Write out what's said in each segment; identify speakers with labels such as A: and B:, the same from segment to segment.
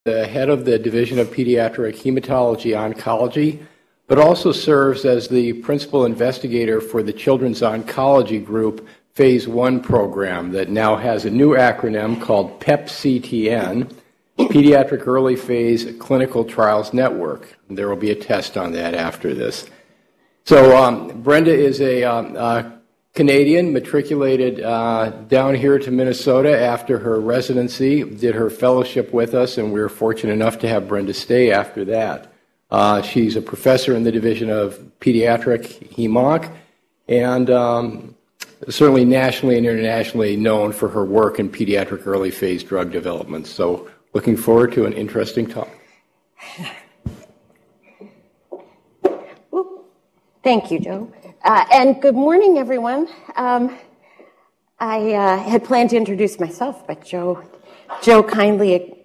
A: the head of the Division of Pediatric Hematology Oncology, but also serves as the principal investigator for the Children's Oncology Group Phase 1 program that now has a new acronym called PEP-CTN, Pediatric Early Phase Clinical Trials Network. There will be a test on that after this. So Brenda is a Canadian, matriculated down here to Minnesota after her residency, did her fellowship with us, and we were fortunate enough to have Brenda stay after that. She's a professor in the Division of Pediatric Hemonc, and certainly nationally and internationally known for her work in pediatric early phase drug development. So looking forward to an interesting talk.
B: Thank you, Joe. And good morning, everyone. I had planned to introduce myself, but Joe kindly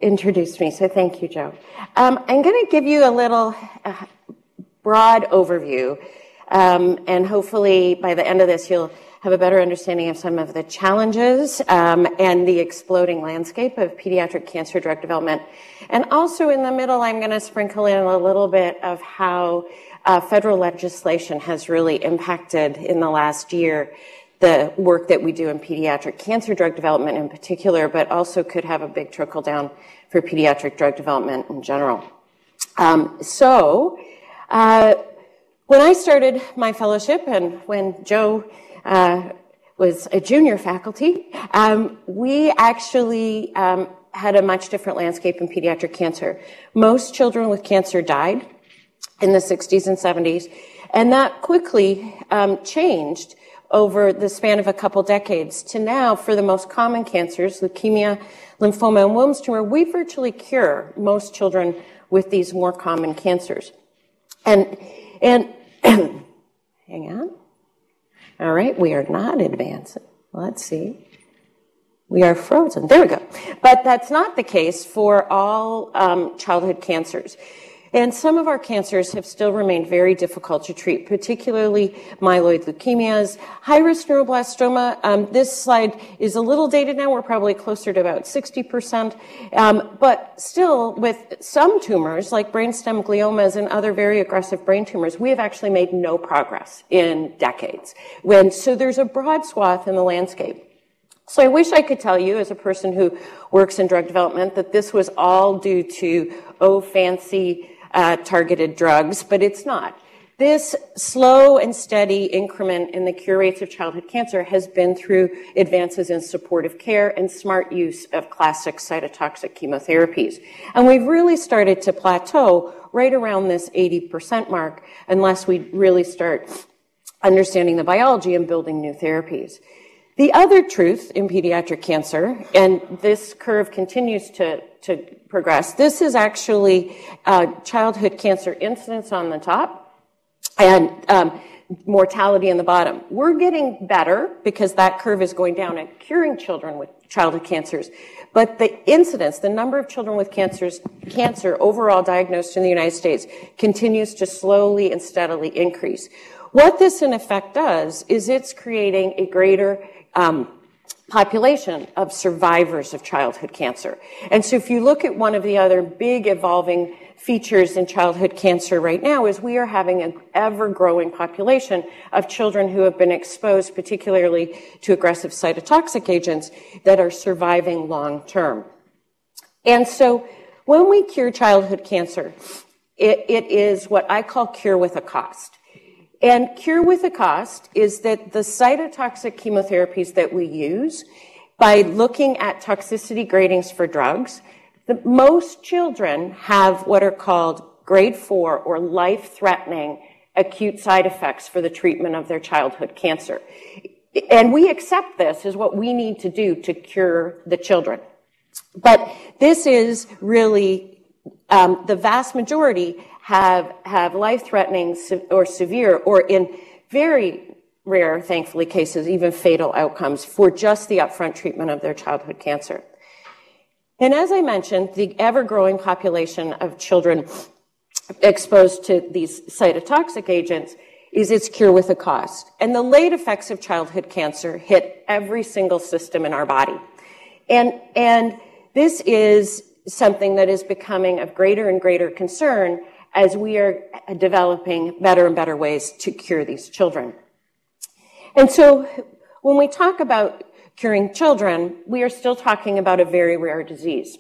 B: introduced me, so thank you, Joe. I'm going to give you a little broad overview, and hopefully by the end of this you'll have a better understanding of some of the challenges and the exploding landscape of pediatric cancer drug development. And also in the middle, I'm going to sprinkle in a little bit of how federal legislation has really impacted in the last year the work that we do in pediatric cancer drug development in particular, but also could have a big trickle down for pediatric drug development in general. When I started my fellowship and when Joe was a junior faculty, we actually had a much different landscape in pediatric cancer. Most children with cancer died in the 60s and 70s, and that quickly changed over the span of a couple decades to now, for the most common cancers, leukemia, lymphoma, and Wilms tumor, we virtually cure most children with these more common cancers. And hang on. All right, we are not advancing. Let's see. We are frozen. There we go. But that's not the case for all childhood cancers. And some of our cancers have still remained very difficult to treat, particularly myeloid leukemias, high-risk neuroblastoma. This slide is a little dated now. We're probably closer to about 60%. But still, with some tumors, like brainstem gliomas and other very aggressive brain tumors, we have actually made no progress in decades. So there's a broad swath in the landscape. So I wish I could tell you, as a person who works in drug development, that this was all due to, fancy targeted drugs, but it's not. This slow and steady increment in the cure rates of childhood cancer has been through advances in supportive care and smart use of classic cytotoxic chemotherapies. And we've really started to plateau right around this 80% mark unless we really start understanding the biology and building new therapies. The other truth in pediatric cancer, and this curve continues to progress, this is actually childhood cancer incidence on the top and mortality in the bottom. We're getting better because that curve is going down at curing children with childhood cancers. But the incidence, the number of children with cancer overall diagnosed in the United States, continues to slowly and steadily increase. What this in effect does is it's creating a greater population of survivors of childhood cancer. And so if you look at one of the other big evolving features in childhood cancer right now is we are having an ever-growing population of children who have been exposed particularly to aggressive cytotoxic agents that are surviving long-term. And so when we cure childhood cancer, it is what I call cure with a cost. And cure with a cost is that the cytotoxic chemotherapies that we use, by looking at toxicity gradings for drugs, most children have what are called grade 4 or life-threatening acute side effects for the treatment of their childhood cancer. And we accept this as what we need to do to cure the children. But this is really, the vast majority have life-threatening or severe, or in very rare, thankfully, cases, even fatal outcomes for just the upfront treatment of their childhood cancer. And as I mentioned, the ever-growing population of children exposed to these cytotoxic agents is its cure with a cost. And the late effects of childhood cancer hit every single system in our body. And this is something that is becoming of greater and greater concern as we are developing better and better ways to cure these children. And so when we talk about curing children, we are still talking about a very rare disease.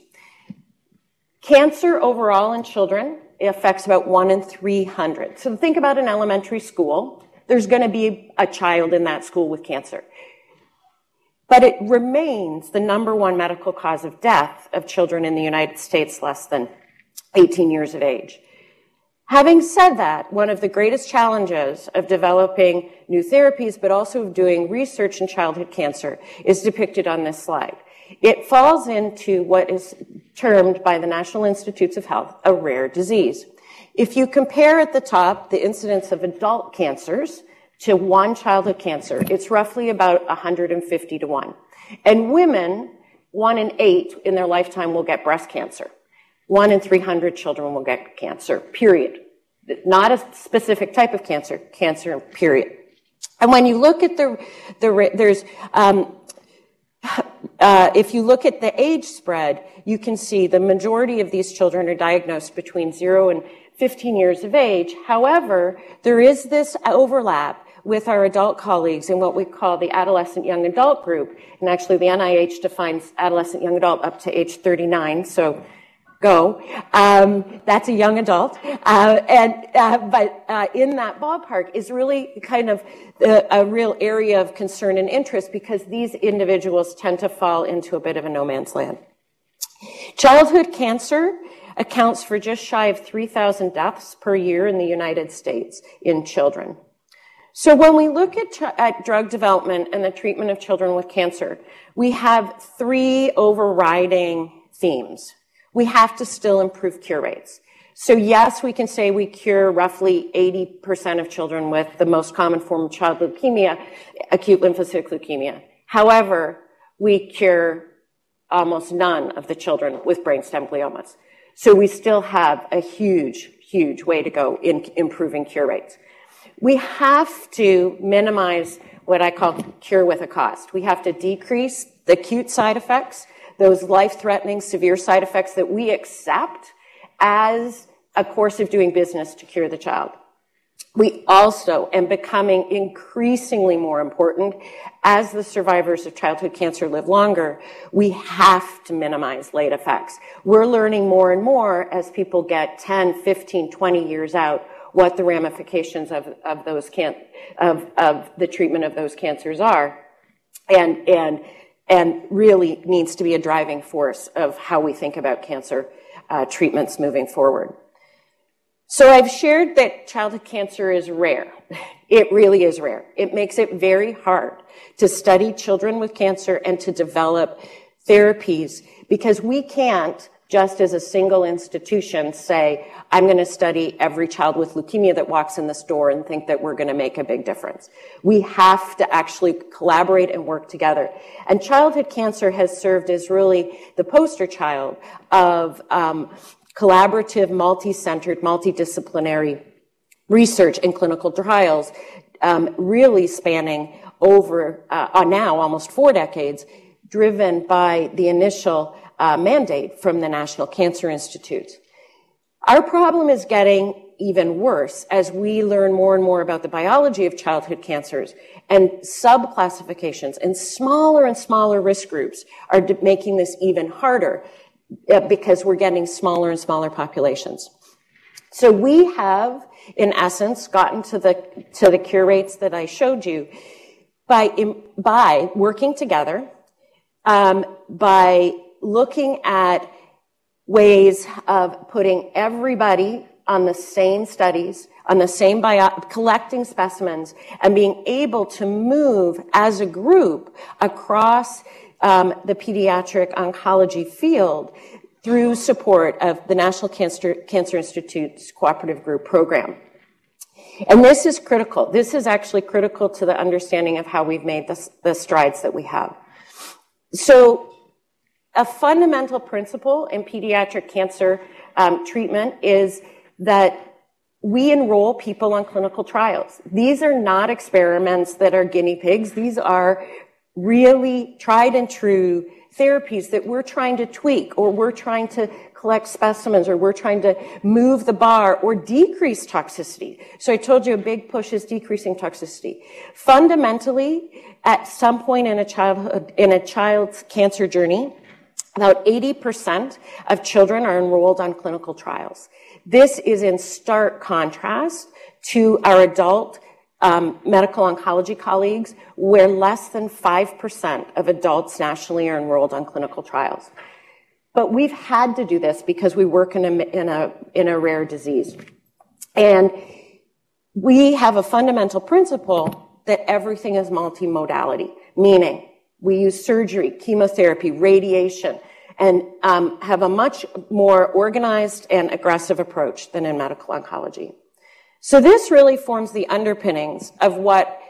B: Cancer overall in children affects about 1 in 300. So think about an elementary school. There's going to be a child in that school with cancer. But it remains the #1 medical cause of death of children in the United States less than 18 years of age. Having said that, one of the greatest challenges of developing new therapies, but also of doing research in childhood cancer, is depicted on this slide. It falls into what is termed by the National Institutes of Health a rare disease. If you compare at the top the incidence of adult cancers to one childhood cancer, it's roughly about 150 to 1. And women, 1 in 8 in their lifetime will get breast cancer. 1 in 300 children will get cancer, period. Not a specific type of cancer, cancer, period. And when you look at if you look at the age spread, you can see the majority of these children are diagnosed between 0 and 15 years of age. However, there is this overlap with our adult colleagues in what we call the adolescent young adult group. And actually, the NIH defines adolescent young adult up to age 39, so go. That's a young adult. But in that ballpark is really kind of a real area of concern and interest because these individuals tend to fall into a bit of a no man's land. Childhood cancer accounts for just shy of 3,000 deaths per year in the United States in children. So when we look at drug development and the treatment of children with cancer, we have 3 overriding themes. We have to still improve cure rates. So yes, we can say we cure roughly 80% of children with the most common form of child leukemia, acute lymphocytic leukemia. However, we cure almost none of the children with brainstem gliomas. So we still have a huge, huge way to go in improving cure rates. We have to minimize what I call cure with a cost. We have to decrease the acute side effects, those life-threatening severe side effects that we accept as a course of doing business to cure the child. We also, and becoming increasingly more important, as the survivors of childhood cancer live longer, we have to minimize late effects. We're learning more and more as people get 10, 15, 20 years out what the ramifications of the treatment of those cancers are, and really needs to be a driving force of how we think about cancer treatments moving forward. So I've shared that childhood cancer is rare. It really is rare. It makes it very hard to study children with cancer and to develop therapies because we can't, just as a single institution, say, I'm going to study every child with leukemia that walks in this door and think that we're going to make a big difference. We have to actually collaborate and work together. And childhood cancer has served as really the poster child of collaborative, multi-centered, multidisciplinary research and clinical trials, really spanning over now almost 4 decades, driven by the initial mandate from the National Cancer Institute. Our problem is getting even worse as we learn more and more about the biology of childhood cancers, and subclassifications and smaller risk groups are making this even harder because we're getting smaller and smaller populations. So we have, in essence, gotten to the cure rates that I showed you by working together, by looking at ways of putting everybody on the same studies, on the same collecting specimens, and being able to move as a group across the pediatric oncology field through support of the National Cancer Institute's Cooperative Group Program. And this is critical. This is actually critical to the understanding of how we've made the strides that we have. So a fundamental principle in pediatric cancer treatment is that we enroll people on clinical trials. These are not experiments that are guinea pigs. These are really tried and true therapies that we're trying to tweak, or we're trying to collect specimens, or we're trying to move the bar or decrease toxicity. So I told you a big push is decreasing toxicity. Fundamentally, at some point in a child's cancer journey, about 80% of children are enrolled on clinical trials. This is in stark contrast to our adult medical oncology colleagues, where less than 5% of adults nationally are enrolled on clinical trials. But we've had to do this because we work in a rare disease. And we have a fundamental principle that everything is multimodality, meaning we use surgery, chemotherapy, radiation, and have a much more organized and aggressive approach than in medical oncology. So this really forms the underpinnings of what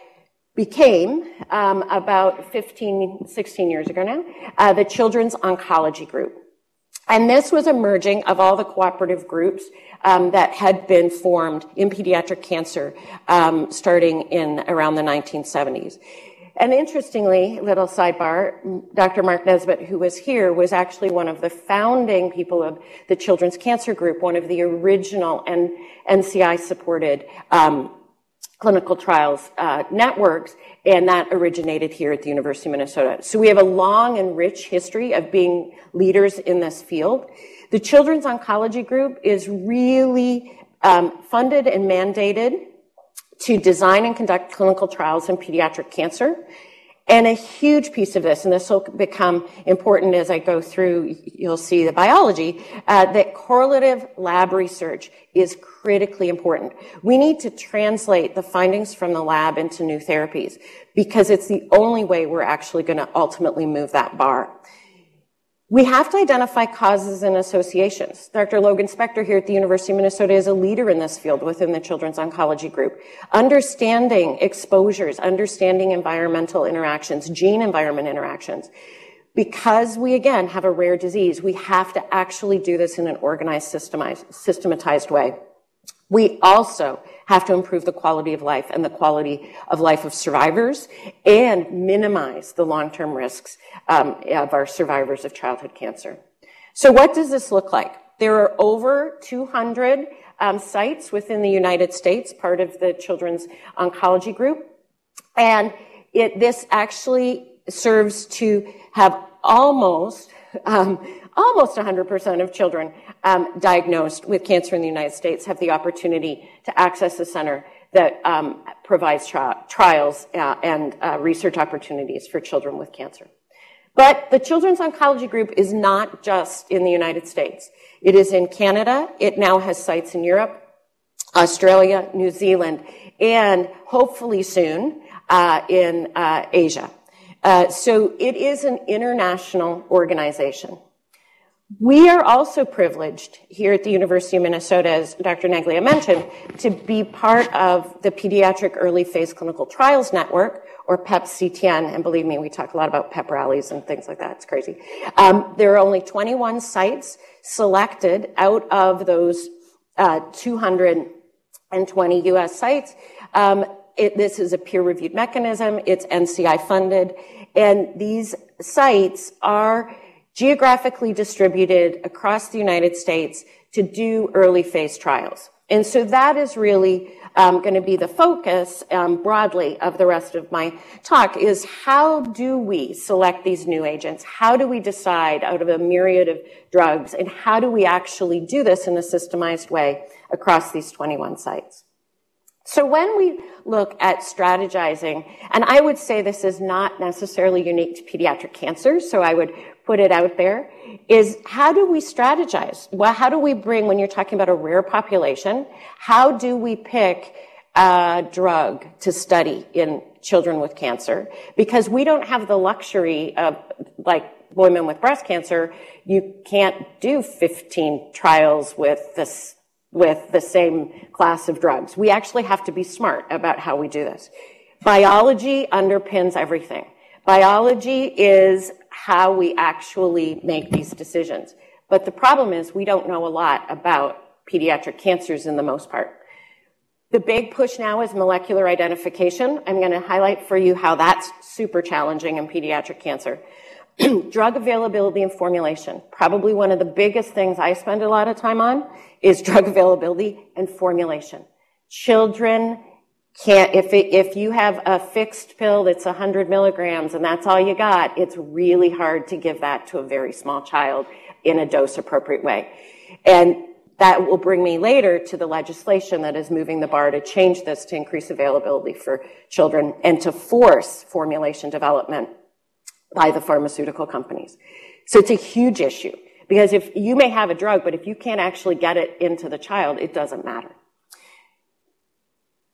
B: became, about 16 years ago now, the Children's Oncology Group. And this was a merging of all the cooperative groups that had been formed in pediatric cancer starting in around the 1970s. And interestingly, little sidebar, Dr. Mark Nesbitt, who was here, was actually one of the founding people of the Children's Cancer Group, one of the original NCI-supported clinical trials networks, and that originated here at the University of Minnesota. So we have a long and rich history of being leaders in this field. The Children's Oncology Group is really funded and mandated to design and conduct clinical trials in pediatric cancer. And a huge piece of this, and this will become important as I go through, you'll see the biology, that correlative lab research is critically important. We need to translate the findings from the lab into new therapies because it's the only way we're actually going to ultimately move that bar. We have to identify causes and associations. Dr. Logan Spector here at the University of Minnesota is a leader in this field within the Children's Oncology Group. Understanding exposures, understanding environmental interactions, gene-environment interactions. Because we, again, have a rare disease, we have to actually do this in an organized, systematized way. We also have to improve the quality of life and the quality of life of survivors and minimize the long-term risks of our survivors of childhood cancer. So what does this look like? There are over 200 sites within the United States, part of the Children's Oncology Group. And this actually serves to have almost 100% of children diagnosed with cancer in the United States have the opportunity to access a center that provides trials and research opportunities for children with cancer. But the Children's Oncology Group is not just in the United States. It is in Canada. It now has sites in Europe, Australia, New Zealand, and hopefully soon in Asia. So it is an international organization. We are also privileged here at the University of Minnesota, as Dr. Neglia mentioned, to be part of the Pediatric Early Phase Clinical Trials Network, or PEP-CTN, and believe me, we talk a lot about PEP rallies and things like that. It's crazy. There are only 21 sites selected out of those 220 U.S. sites. This is a peer-reviewed mechanism. It's NCI-funded, and these sites are geographically distributed across the United States to do early phase trials. And so that is really going to be the focus broadly of the rest of my talk, is how do we select these new agents? How do we decide out of a myriad of drugs? And how do we actually do this in a systemized way across these 21 sites? So when we look at strategizing, and I would say this is not necessarily unique to pediatric cancer, so I would put it out there, is how do we strategize? Well, how do we bring, when you're talking about a rare population, how do we pick a drug to study in children with cancer? Because we don't have the luxury of, like women with breast cancer, you can't do 15 trials with the same class of drugs. We actually have to be smart about how we do this. Biology underpins everything. Biology is how we actually make these decisions. But the problem is we don't know a lot about pediatric cancers in the most part. The big push now is molecular identification. I'm going to highlight for you how that's super challenging in pediatric cancer. Drug availability and formulation. Probably one of the biggest things I spend a lot of time on is drug availability and formulation. Children can't, if you have a fixed pill that's 100 milligrams and that's all you got, it's really hard to give that to a very small child in a dose-appropriate way. And that will bring me later to the legislation that is moving the bar to change this to increase availability for children and to force formulation development by the pharmaceutical companies. So it's a huge issue because if you may have a drug, but if you can't actually get it into the child, it doesn't matter.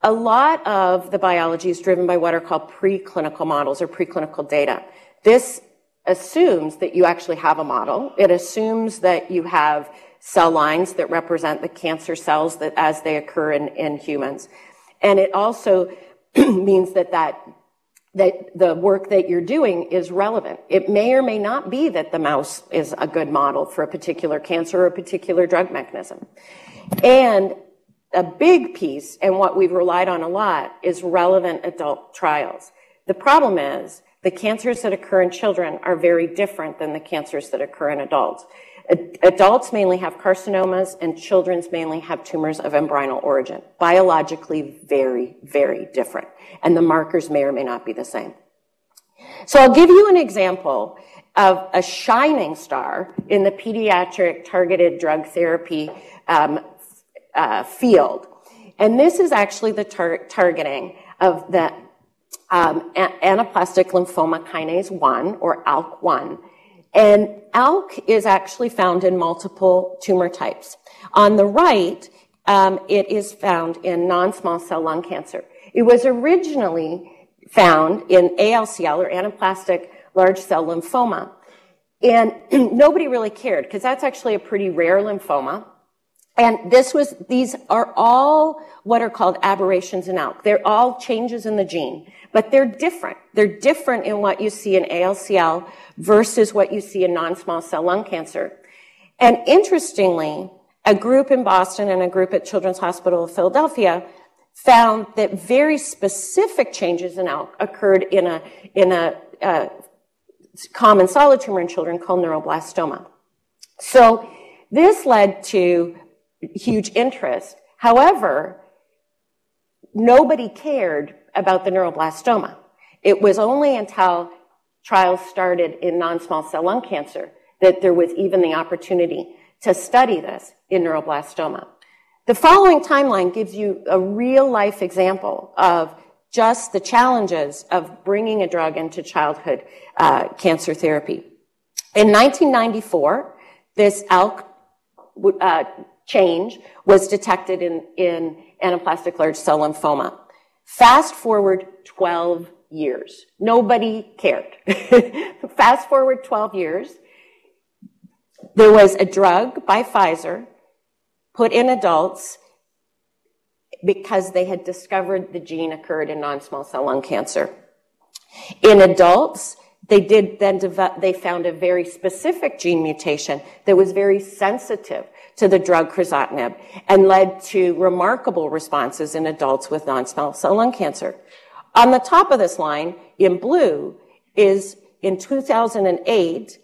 B: A lot of the biology is driven by what are called preclinical models or preclinical data. This assumes that you actually have a model. It assumes that you have cell lines that represent the cancer cells that as they occur in humans. And it also means that the work that you're doing is relevant. It may or may not be that the mouse is a good model for a particular cancer or a particular drug mechanism. And a big piece, and what we've relied on a lot, is relevant adult trials. The problem is the cancers that occur in children are very different than the cancers that occur in adults. Adults mainly have carcinomas and children's mainly have tumors of embryonal origin. Biologically very, very different. And the markers may or may not be the same. So I'll give you an example of a shining star in the pediatric targeted drug therapy field. And this is actually the targeting of the anaplastic lymphoma kinase 1 or ALK1. And ALK is actually found in multiple tumor types. On the right, it is found in non-small cell lung cancer. It was originally found in ALCL or anaplastic large cell lymphoma. And nobody really cared because that's actually a pretty rare lymphoma. And these are all what are called aberrations in ALK. They're all changes in the gene, but they're different. They're different in what you see in ALCL versus what you see in non-small cell lung cancer. And interestingly, a group in Boston and a group at Children's Hospital of Philadelphia found that very specific changes in ALK occurred in a common solid tumor in children called neuroblastoma. So this led to huge interest. However, nobody cared about the neuroblastoma. It was only until trials started in non-small cell lung cancer that there was even the opportunity to study this in neuroblastoma. The following timeline gives you a real-life example of just the challenges of bringing a drug into childhood cancer therapy. In 1994, this ALK change was detected in anaplastic large cell lymphoma. Fast forward 12 years. Nobody cared. Fast forward 12 years. There was a drug by Pfizer put in adults because they had discovered the gene occurred in non-small cell lung cancer. In adults, they found a very specific gene mutation that was very sensitive to the drug crizotinib and led to remarkable responses in adults with non-small cell lung cancer. On the top of this line, in blue, is in 2008,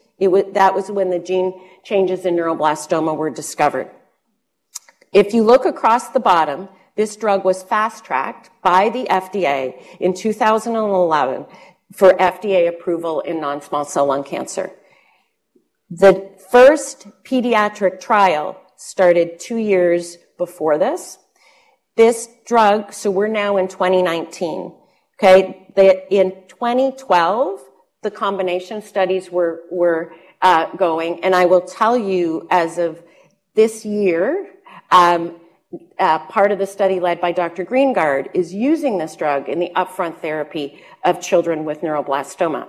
B: that was when the gene changes in neuroblastoma were discovered. If you look across the bottom, this drug was fast-tracked by the FDA in 2011 for FDA approval in non-small cell lung cancer. The first pediatric trial started 2 years before this. This drug, so we're now in 2019, okay? In 2012, the combination studies were going, and I will tell you as of this year, part of the study led by Dr. Greengard is using this drug in the upfront therapy of children with neuroblastoma.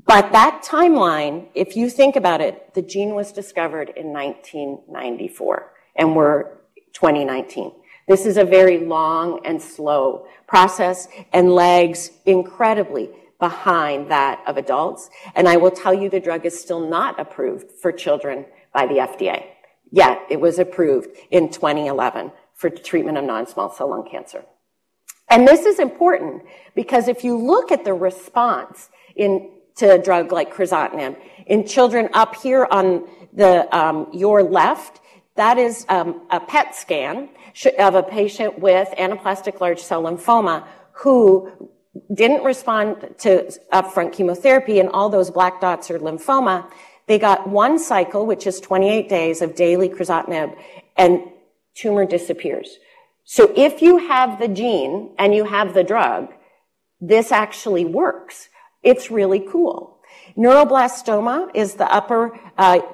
B: But that timeline, if you think about it, the gene was discovered in 1994, and we're 2019. This is a very long and slow process and lags incredibly behind that of adults. And I will tell you the drug is still not approved for children by the FDA. Yet it was approved in 2011 for treatment of non-small cell lung cancer. And this is important because if you look at the response to a drug like crizotinib in children up here on the your left, that is a PET scan of a patient with anaplastic large cell lymphoma who didn't respond to upfront chemotherapy, and all those black dots are lymphoma. They got one cycle, which is 28 days of daily crizotinib, and tumor disappears. So if you have the gene and you have the drug, this actually works. It's really cool. Neuroblastoma is the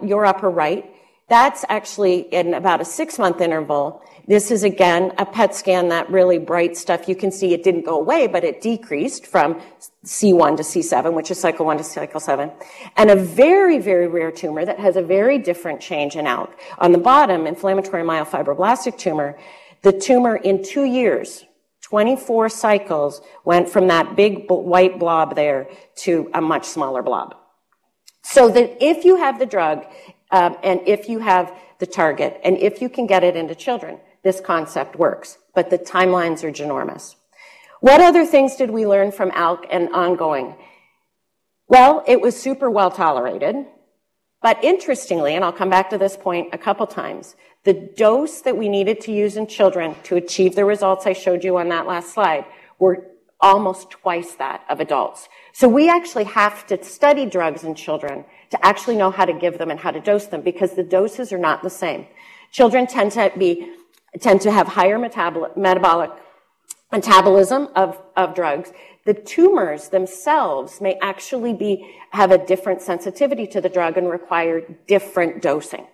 B: your upper right. That's actually in about a 6-month interval. This is, again, a PET scan, that really bright stuff. You can see it didn't go away, but it decreased from C1 to C7, which is cycle 1 to cycle 7. And a very, very rare tumor that has a very different change in ALK. On the bottom, inflammatory myofibroblastic tumor, the tumor in 2 years, 24 cycles, went from that big white blob there to a much smaller blob. So that if you have the drug, and if you have the target, and if you can get it into children, this concept works. But the timelines are ginormous. What other things did we learn from ALK and ongoing? Well, it was super well tolerated. But interestingly, and I'll come back to this point a couple times, the dose that we needed to use in children to achieve the results I showed you on that last slide were almost twice that of adults. So we actually have to study drugs in children to actually know how to give them and how to dose them, because the doses are not the same. Children tend to have higher metabolic metabolism of drugs. The tumors themselves may actually have a different sensitivity to the drug and require different dosing.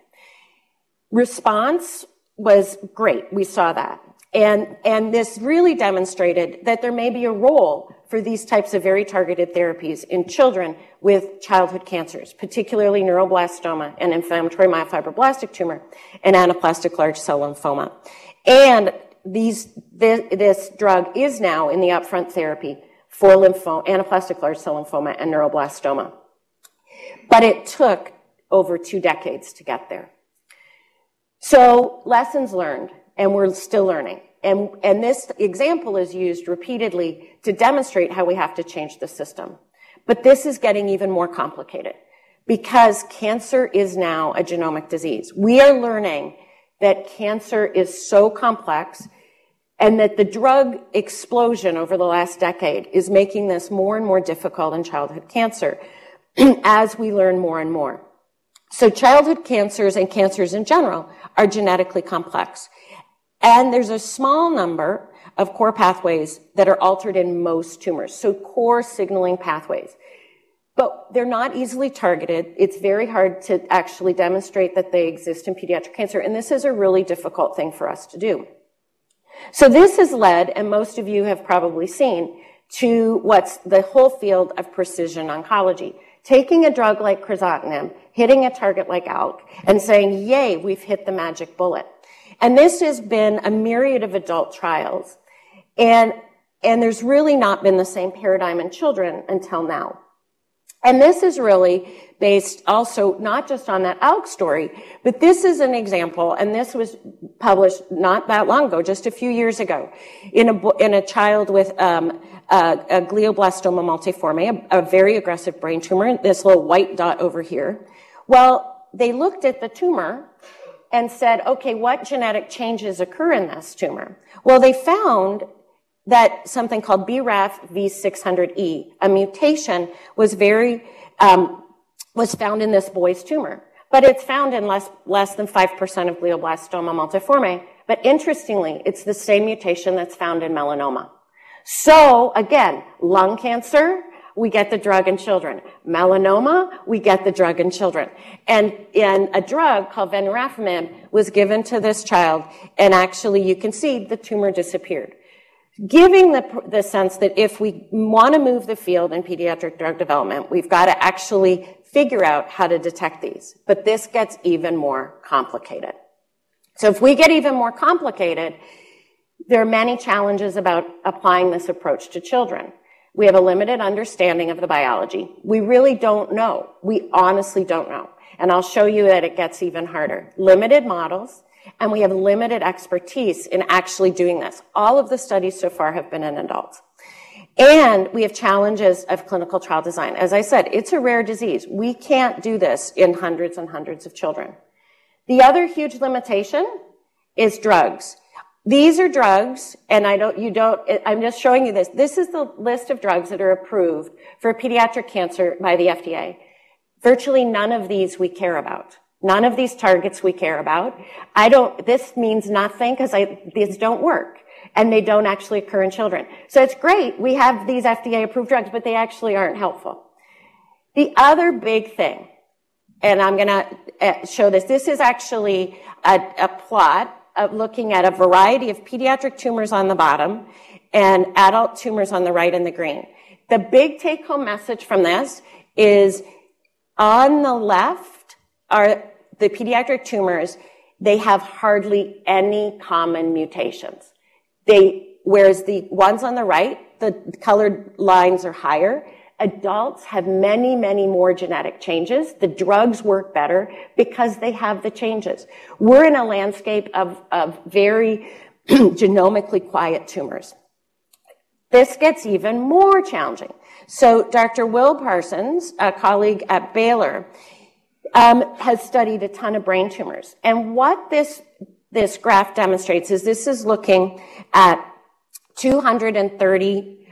B: Response was great. We saw that. And this really demonstrated that there may be a role for these types of very targeted therapies in children with childhood cancers, particularly neuroblastoma and inflammatory myofibroblastic tumor and anaplastic large cell lymphoma. And this drug is now in the upfront therapy for anaplastic large cell lymphoma and neuroblastoma. But it took over 2 decades to get there. So lessons learned, and we're still learning. And this example is used repeatedly to demonstrate how we have to change the system. But this is getting even more complicated because cancer is now a genomic disease. We are learning that cancer is so complex and that the drug explosion over the last decade is making this more and more difficult in childhood cancer as we learn more and more. So childhood cancers and cancers in general are genetically complex. And there's a small number of core pathways that are altered in most tumors, so core signaling pathways. But they're not easily targeted. It's very hard to actually demonstrate that they exist in pediatric cancer, and this is a really difficult thing for us to do. So this has led, and most of you have probably seen, to what's the whole field of precision oncology. Taking a drug like crizotinib, hitting a target like ALK, and saying, yay, we've hit the magic bullet. And this has been a myriad of adult trials. And there's really not been the same paradigm in children until now. And this is really based also not just on that ALK story, but this is an example, and this was published not that long ago, just a few years ago, in a child with a glioblastoma multiforme, a very aggressive brain tumor, this little white dot over here. Well, they looked at the tumor and said, okay, what genetic changes occur in this tumor? Well, they found that something called BRAF V600E, a mutation, was found in this boy's tumor. But it's found in less than 5% of glioblastoma multiforme. But interestingly, it's the same mutation that's found in melanoma. So again, lung cancer, we get the drug in children. Melanoma, we get the drug in children. And a drug called venurafimab was given to this child, and actually you can see the tumor disappeared. Giving the sense that if we want to move the field in pediatric drug development, we've got to actually figure out how to detect these. But this gets even more complicated. So if we get even more complicated, there are many challenges about applying this approach to children. We have a limited understanding of the biology. We really don't know. We honestly don't know. And I'll show you that it gets even harder. Limited models, and we have limited expertise in actually doing this. All of the studies so far have been in adults. And we have challenges of clinical trial design. As I said, it's a rare disease. We can't do this in hundreds and hundreds of children. The other huge limitation is drugs. These are drugs, and I'm just showing you this. This is the list of drugs that are approved for pediatric cancer by the FDA. Virtually none of these we care about. None of these targets we care about. This means nothing because these don't work, and they don't actually occur in children. So it's great. We have these FDA approved drugs, but they actually aren't helpful. The other big thing, and I'm going to show this. This is actually a plot of looking at a variety of pediatric tumors on the bottom and adult tumors on the right in the green. The big take-home message from this is on the left are the pediatric tumors. They have hardly any common mutations. Whereas the ones on the right, the colored lines are higher. Adults have many, many more genetic changes. The drugs work better because they have the changes. We're in a landscape of very genomically quiet tumors. This gets even more challenging. So Dr. Will Parsons, a colleague at Baylor, has studied a ton of brain tumors. And what this graph demonstrates is this is looking at 230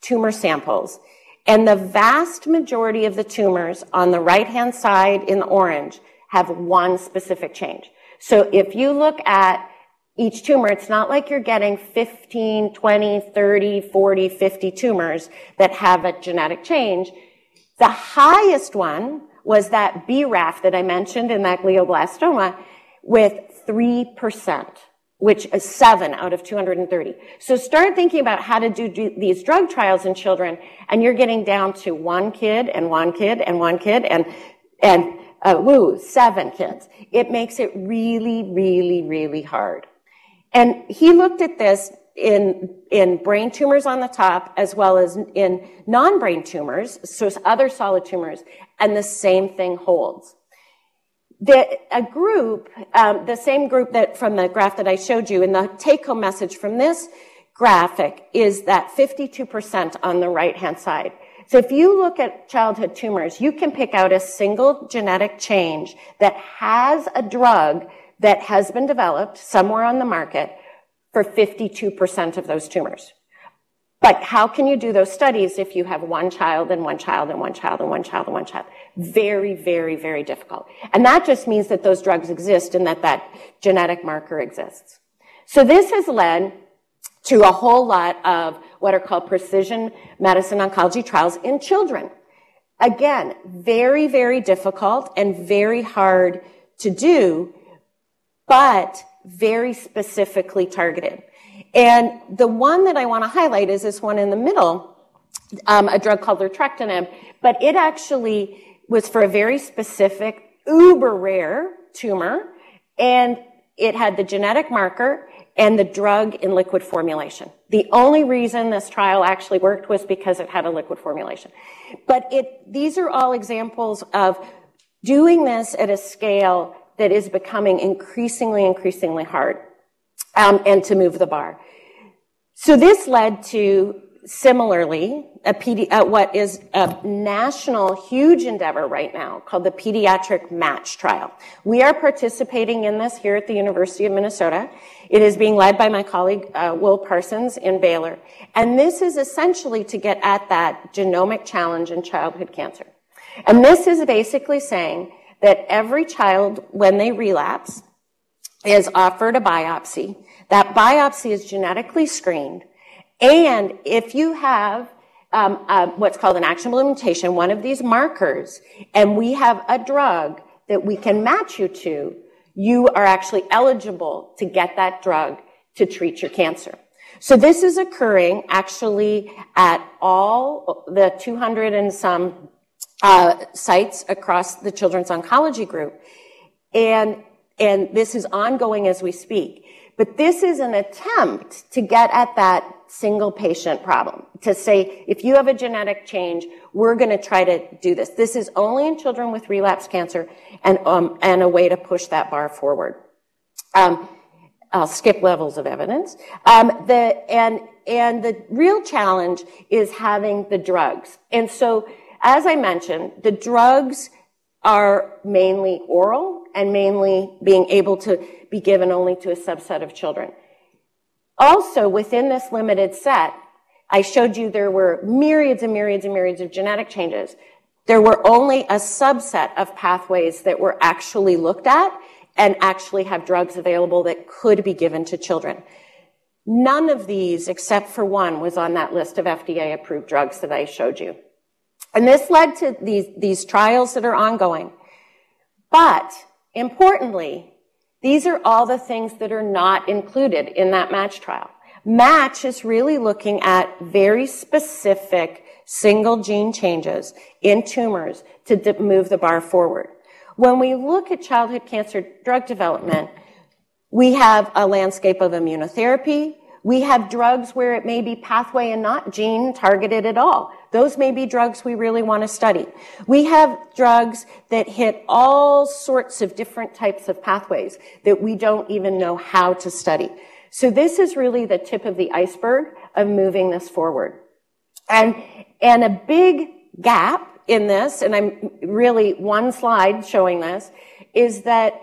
B: tumor samples. And the vast majority of the tumors on the right-hand side in the orange have one specific change. So if you look at each tumor, it's not like you're getting 15, 20, 30, 40, 50 tumors that have a genetic change. The highest one was that BRAF that I mentioned in that glioblastoma with 3%. Which is 7 out of 230. So start thinking about how to do these drug trials in children, and you're getting down to one kid and one kid and one kid and 7 kids. It makes it really, really, really hard. And he looked at this in brain tumors on the top as well as in non-brain tumors, so other solid tumors, and the same thing holds. A group, the same group that from the graph that I showed you, and the take-home message from this graphic is that 52% on the right-hand side. So if you look at childhood tumors, you can pick out a single genetic change that has a drug that has been developed somewhere on the market for 52% of those tumors. But how can you do those studies if you have one child and one child and one child and one child and one child? Very, very, very difficult. And that just means that those drugs exist and that genetic marker exists. So this has led to a whole lot of what are called precision medicine oncology trials in children. Again, very, very difficult and very hard to do, but very specifically targeted. And the one that I want to highlight is this one in the middle, a drug called lertrectinib, but it actually was for a very specific, uber rare tumor, and it had the genetic marker and the drug in liquid formulation. The only reason this trial actually worked was because it had a liquid formulation. But these are all examples of doing this at a scale that is becoming increasingly, increasingly hard. And to move the bar. So this led to, similarly, what is a national huge endeavor right now called the Pediatric Match Trial. We are participating in this here at the University of Minnesota. It is being led by my colleague, Will Parsons in Baylor. And this is essentially to get at that genomic challenge in childhood cancer. And this is basically saying that every child, when they relapse, is offered a biopsy. That biopsy is genetically screened. And if you have what's called an actionable mutation, one of these markers, and we have a drug that we can match you to, you are actually eligible to get that drug to treat your cancer. So this is occurring actually at all the 200 and some sites across the Children's Oncology Group. And this is ongoing as we speak. But this is an attempt to get at that single patient problem, to say, if you have a genetic change, we're going to try to do this. This is only in children with relapsed cancer, and a way to push that bar forward. I'll skip levels of evidence. And the real challenge is having the drugs. And so, as I mentioned, the drugs are mainly oral and mainly being able to be given only to a subset of children. Also, within this limited set, I showed you there were myriads and myriads and myriads of genetic changes. There were only a subset of pathways that were actually looked at and actually have drugs available that could be given to children. None of these, except for one, was on that list of FDA-approved drugs that I showed you. And this led to these trials that are ongoing. But, importantly, these are all the things that are not included in that MATCH trial. MATCH is really looking at very specific single gene changes in tumors to move the bar forward. When we look at childhood cancer drug development, we have a landscape of immunotherapy. We have drugs where it may be pathway and not gene targeted at all. Those may be drugs we really want to study. We have drugs that hit all sorts of different types of pathways that we don't even know how to study. So this is really the tip of the iceberg of moving this forward. And a big gap in this, and I'm really one slide showing this, is that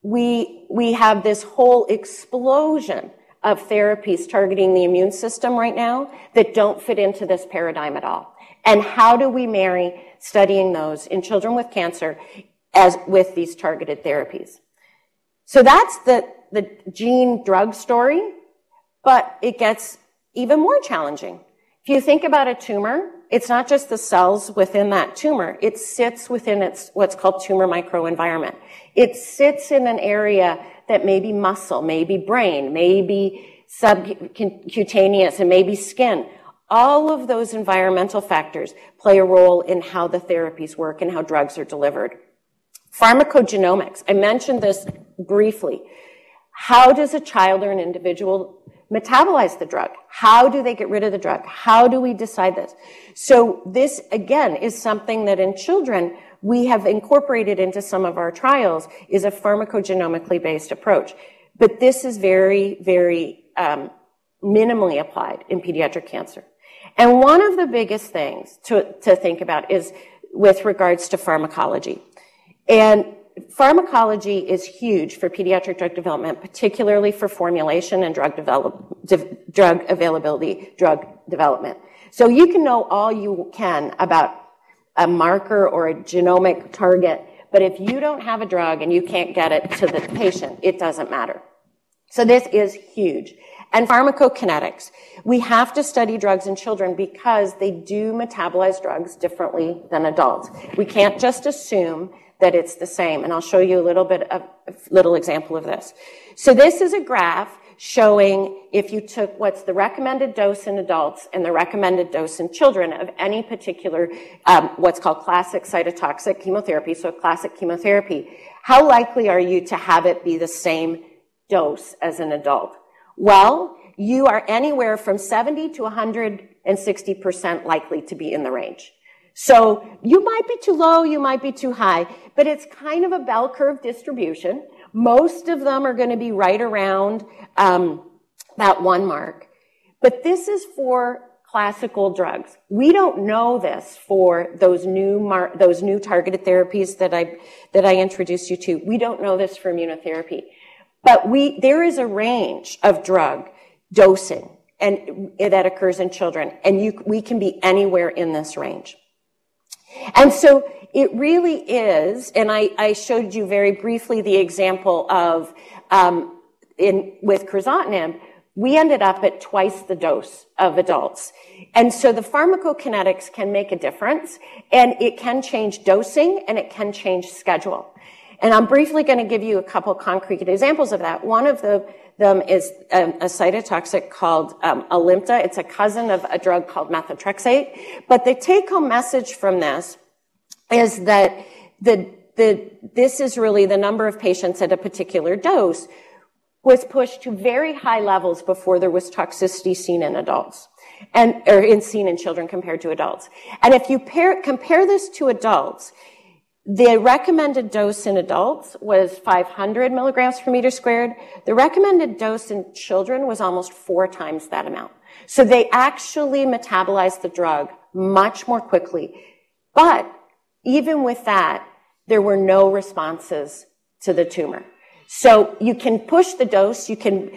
B: we have this whole explosion of therapies targeting the immune system right now that don't fit into this paradigm at all. And how do we marry studying those in children with cancer as with these targeted therapies? So that's the gene drug story, but it gets even more challenging. If you think about a tumor, it's not just the cells within that tumor. It sits within its what's called tumor microenvironment. It sits in an area that may be muscle, maybe brain, maybe subcutaneous, and maybe skin. All of those environmental factors play a role in how the therapies work and how drugs are delivered. Pharmacogenomics. I mentioned this briefly. How does a child or an individual metabolize the drug? How do they get rid of the drug? How do we decide this? So this, again, is something that in children we have incorporated into some of our trials, is a pharmacogenomically based approach. But this is very, very minimally applied in pediatric cancer. And one of the biggest things to think about is with regards to pharmacology. And pharmacology is huge for pediatric drug development, particularly for formulation and drug availability, drug development. So you can know all you can about a marker or a genomic target, but if you don't have a drug and you can't get it to the patient, it doesn't matter. So this is huge. And pharmacokinetics. We have to study drugs in children because they do metabolize drugs differently than adults. We can't just assume that it's the same. And I'll show you a little example of this. So this is a graph showing if you took what's the recommended dose in adults and the recommended dose in children of any particular, what's called classic cytotoxic chemotherapy, so classic chemotherapy, how likely are you to have it be the same dose as an adult? Well, you are anywhere from 70 to 160% likely to be in the range. So you might be too low, you might be too high, but it's kind of a bell curve distribution. Most of them are going to be right around that 1 mark. But this is for classical drugs. We don't know this for those new targeted therapies that I introduced you to. We don't know this for immunotherapy. But there is a range of drug dosing and that occurs in children, and we can be anywhere in this range. And so it really is, and I showed you very briefly the example of, with crizotinib, we ended up at twice the dose of adults. And so the pharmacokinetics can make a difference, and it can change dosing, and it can change schedule. And I'm briefly going to give you a couple concrete examples of that. One of them is a cytotoxic called Alimta. It's a cousin of a drug called methotrexate. But the take-home message from this is that this is really the number of patients at a particular dose was pushed to very high levels before there was toxicity seen in adults seen in children compared to adults. And if you compare this to adults, the recommended dose in adults was 500 milligrams per meter squared. The recommended dose in children was almost 4 times that amount. So they actually metabolized the drug much more quickly. But even with that, there were no responses to the tumor. So you can push the dose, you can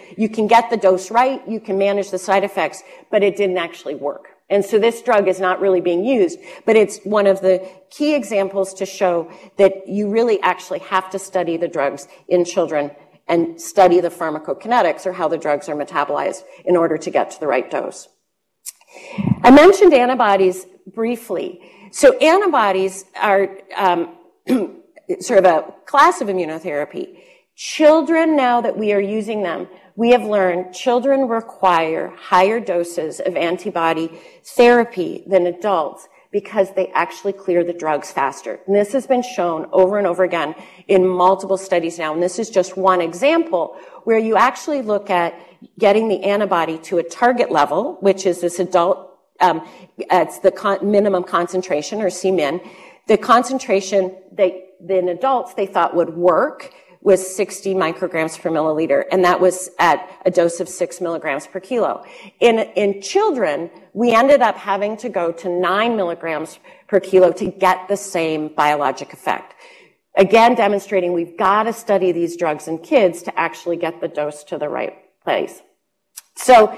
B: get the dose right, you can manage the side effects, but it didn't actually work. And so this drug is not really being used, but it's one of the key examples to show that you really actually have to study the drugs in children and study the pharmacokinetics, or how the drugs are metabolized, in order to get to the right dose. I mentioned antibodies briefly. So antibodies are sort of a class of immunotherapy. Children, now that we are using them, we have learned children require higher doses of antibody therapy than adults because they actually clear the drugs faster. And this has been shown over and over again in multiple studies now. And this is just one example where you actually look at getting the antibody to a target level, which is this adult, it's the minimum concentration, or Cmin. The concentration in adults they thought would work was 60 micrograms per milliliter, and that was at a dose of 6 milligrams per kilo. In children, we ended up having to go to 9 milligrams per kilo to get the same biologic effect. Again, demonstrating we've got to study these drugs in kids to actually get the dose to the right place. So,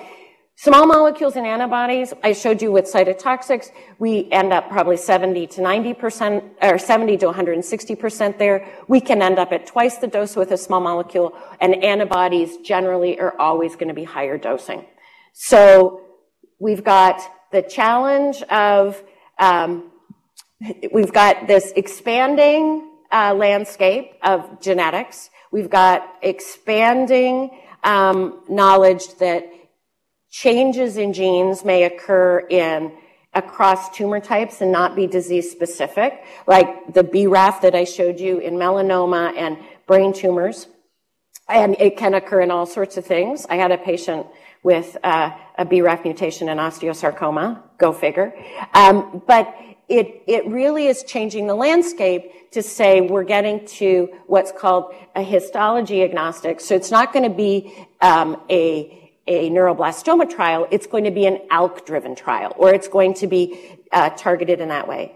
B: small molecules and antibodies, I showed you with cytotoxics, we end up probably 70 to 90%, or 70 to 160% there. We can end up at twice the dose with a small molecule, and antibodies generally are always going to be higher dosing. So we've got the challenge of, we've got this expanding landscape of genetics. We've got expanding knowledge that changes in genes may occur across tumor types and not be disease specific, like the BRAF that I showed you in melanoma and brain tumors. And it can occur in all sorts of things. I had a patient with a BRAF mutation in osteosarcoma, go figure. But it really is changing the landscape to say we're getting to what's called a histology agnostic. So it's not going to be a neuroblastoma trial, it's going to be an ALK-driven trial, or it's going to be targeted in that way.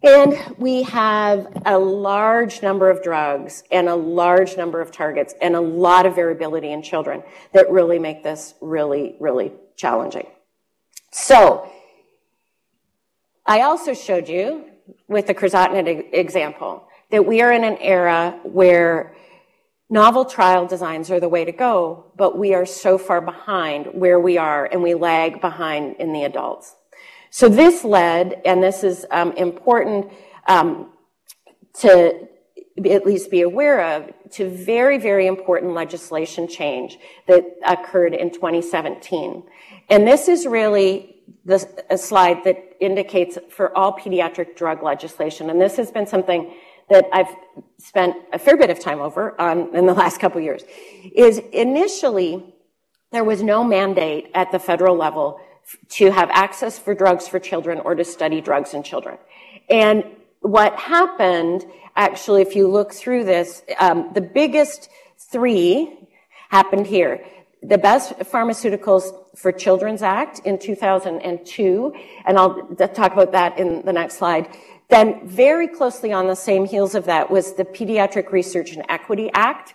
B: And we have a large number of drugs and a large number of targets and a lot of variability in children that really make this really, really challenging. So I also showed you with the crizotinib example that we are in an era where novel trial designs are the way to go, but we are so far behind where we are, and we lag behind in the adults. So this led, and this is important to at least be aware of, to very, very important legislation change that occurred in 2017. And this is really a slide that indicates for all pediatric drug legislation, and this has been something that I've spent a fair bit of time over in the last couple of years, is initially there was no mandate at the federal level to have access for drugs for children or to study drugs in children. And what happened, actually, if you look through this, the biggest 3 happened here. The Best Pharmaceuticals for Children's Act in 2002, and I'll talk about that in the next slide. Then very closely on the same heels of that was the Pediatric Research and Equity Act.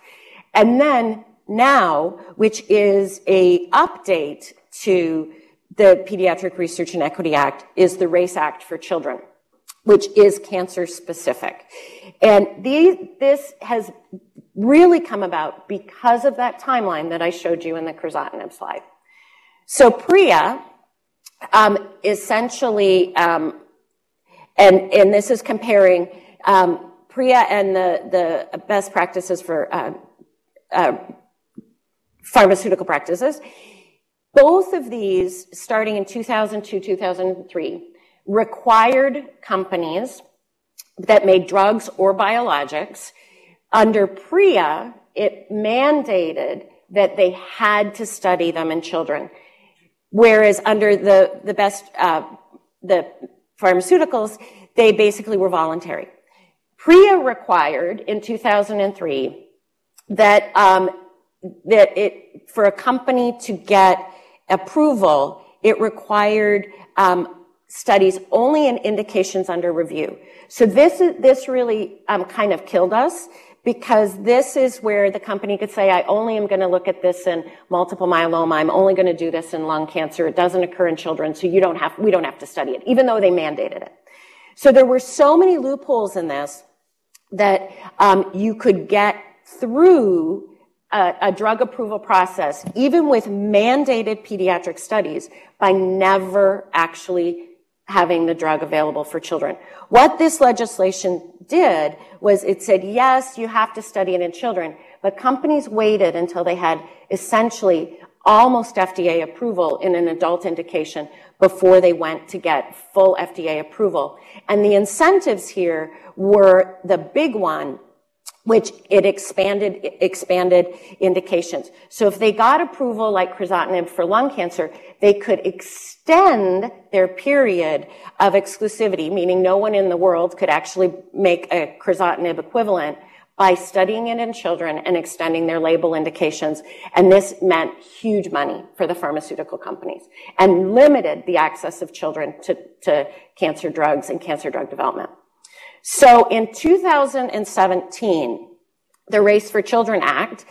B: And then now, which is a update to the Pediatric Research and Equity Act, is the RACE Act for Children, which is cancer specific. And this has really come about because of that timeline that I showed you in the crizotinib slide. So PRIA essentially, and this is comparing PRIA and the best practices for pharmaceutical practices. Both of these, starting in 2002, 2003, required companies that made drugs or biologics. Under PRIA, it mandated that they had to study them in children. Whereas under the best, the pharmaceuticals, they basically were voluntary. PREA required in 2003 that for a company to get approval, it required studies only in indications under review. So this really kind of killed us, because this is where the company could say, I only am going to look at this in multiple myeloma. I'm only going to do this in lung cancer. It doesn't occur in children, so we don't have to study it, even though they mandated it. So there were so many loopholes in this that you could get through a drug approval process, even with mandated pediatric studies, by never actually having the drug available for children. What this legislation did was it said, yes, you have to study it in children, but companies waited until they had essentially almost FDA approval in an adult indication before they went to get full FDA approval. And the incentives here were the big one, which it expanded indications. So if they got approval like crizotinib for lung cancer, they could extend their period of exclusivity, meaning no one in the world could actually make a crizotinib equivalent, by studying it in children and extending their label indications. And this meant huge money for the pharmaceutical companies and limited the access of children to cancer drugs and cancer drug development. So in 2017, the Race for Children Act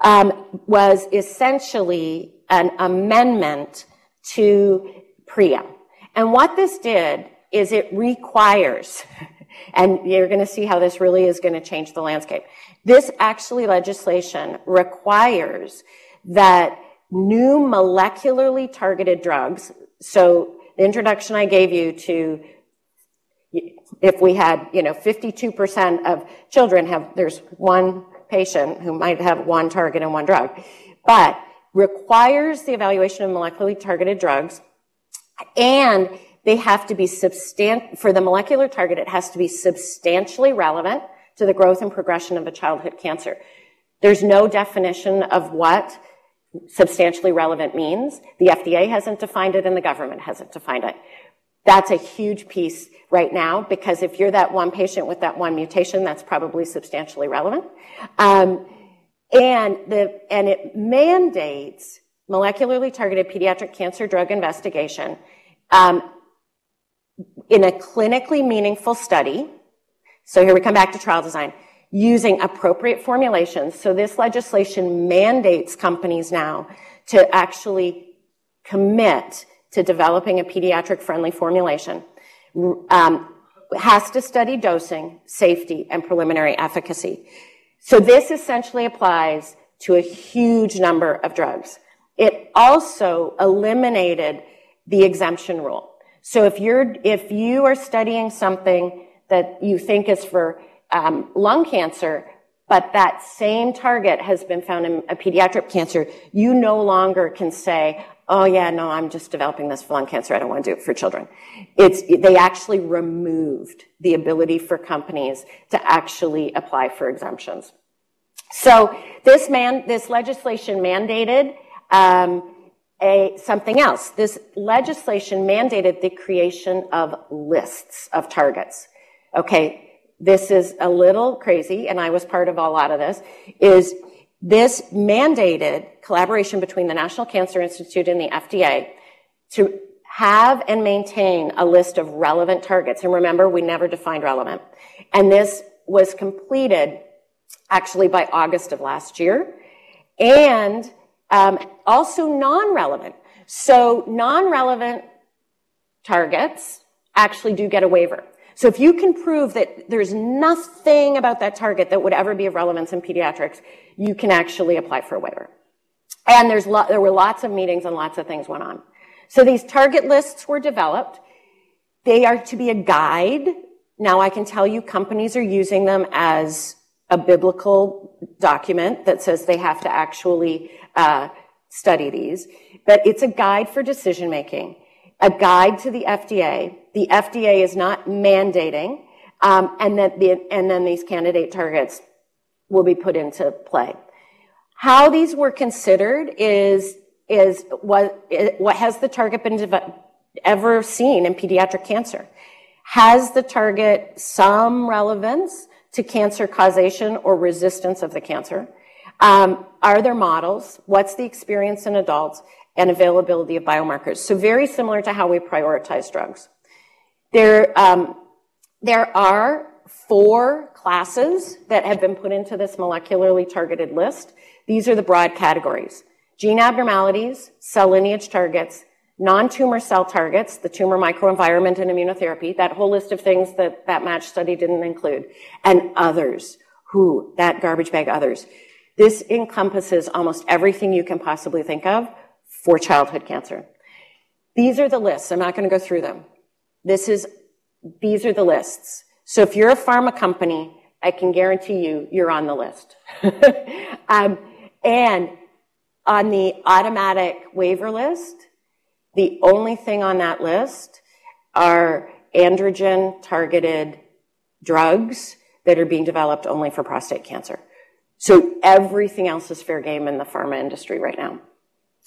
B: was essentially an amendment to PREA. And what this did is it requires, and you're going to see how this really is going to change the landscape. This actually legislation requires that new molecularly targeted drugs, so the introduction I gave you to, if we had, 52% of children there's one patient who might have one target and one drug, but requires the evaluation of molecularly targeted drugs, and they have to be for the molecular target, it has to be substantially relevant to the growth and progression of a childhood cancer. There's no definition of what substantially relevant means. The FDA hasn't defined it and the government hasn't defined it. That's a huge piece right now, because if you're that one patient with that one mutation, that's probably substantially relevant. And it mandates molecularly targeted pediatric cancer drug investigation in a clinically meaningful study. So here we come back to trial design, using appropriate formulations. So this legislation mandates companies now to actually commit to developing a pediatric-friendly formulation. Has to study dosing, safety, and preliminary efficacy. So this essentially applies to a huge number of drugs. It also eliminated the exemption rule. So if you are studying something that you think is for lung cancer, but that same target has been found in a pediatric cancer, you no longer can say, oh yeah, no, I'm just developing this for lung cancer, I don't want to do it for children. They actually removed the ability for companies to actually apply for exemptions. So this legislation mandated something else. This legislation mandated the creation of lists of targets. Okay, this is a little crazy, and I was part of a lot of this, is this mandated collaboration between the National Cancer Institute and the FDA to have and maintain a list of relevant targets. And remember, we never defined relevant. And this was completed actually by August of last year. And also non-relevant. So non-relevant targets actually do get a waiver. So if you can prove that there's nothing about that target that would ever be of relevance in pediatrics, you can actually apply for a waiver. And there were lots of meetings and lots of things went on. So these target lists were developed. They are to be a guide. Now I can tell you companies are using them as a biblical document that says they have to actually study these. But it's a guide for decision making, a guide to the FDA. The FDA is not mandating, and then these candidate targets will be put into play. How these were considered is what has the target been ever seen in pediatric cancer? Has the target some relevance to cancer causation or resistance of the cancer? Are there models? What's the experience in adults? And availability of biomarkers. So very similar to how we prioritize drugs. There are 4 classes that have been put into this molecularly targeted list. These are the broad categories: gene abnormalities, cell lineage targets, non-tumor cell targets, the tumor microenvironment and immunotherapy, that whole list of things that MATCH study didn't include, and others, that garbage bag others. This encompasses almost everything you can possibly think of for childhood cancer. These are the lists. I'm not going to go through them. These are the lists. So if you're a pharma company, I can guarantee you're on the list. And on the automatic waiver list, the only thing on that list are androgen-targeted drugs that are being developed only for prostate cancer. So everything else is fair game in the pharma industry right now.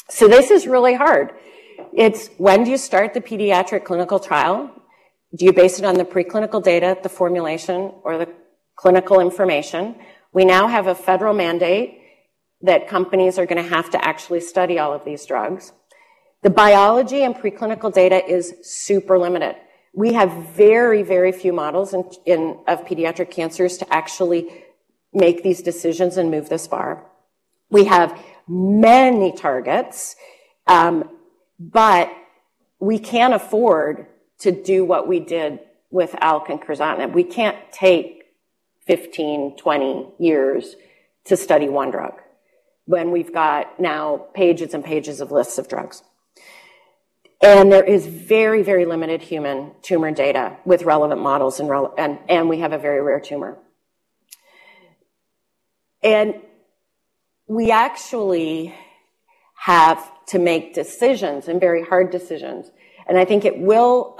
B: So this is really hard. It's when do you start the pediatric clinical trial? Do you base it on the preclinical data, the formulation, or the clinical information? We now have a federal mandate that companies are going to have to actually study all of these drugs. The biology and preclinical data is super limited. We have very, very few models of pediatric cancers to actually make these decisions and move this far. We have many targets, but we can't afford to do what we did with ALK and crizotinib. We can't take 15, 20 years to study one drug when we've got now pages and pages of lists of drugs. And there is very, very limited human tumor data with relevant models, and we have a very rare tumor. And we actually have to make decisions, and very hard decisions. And I think it will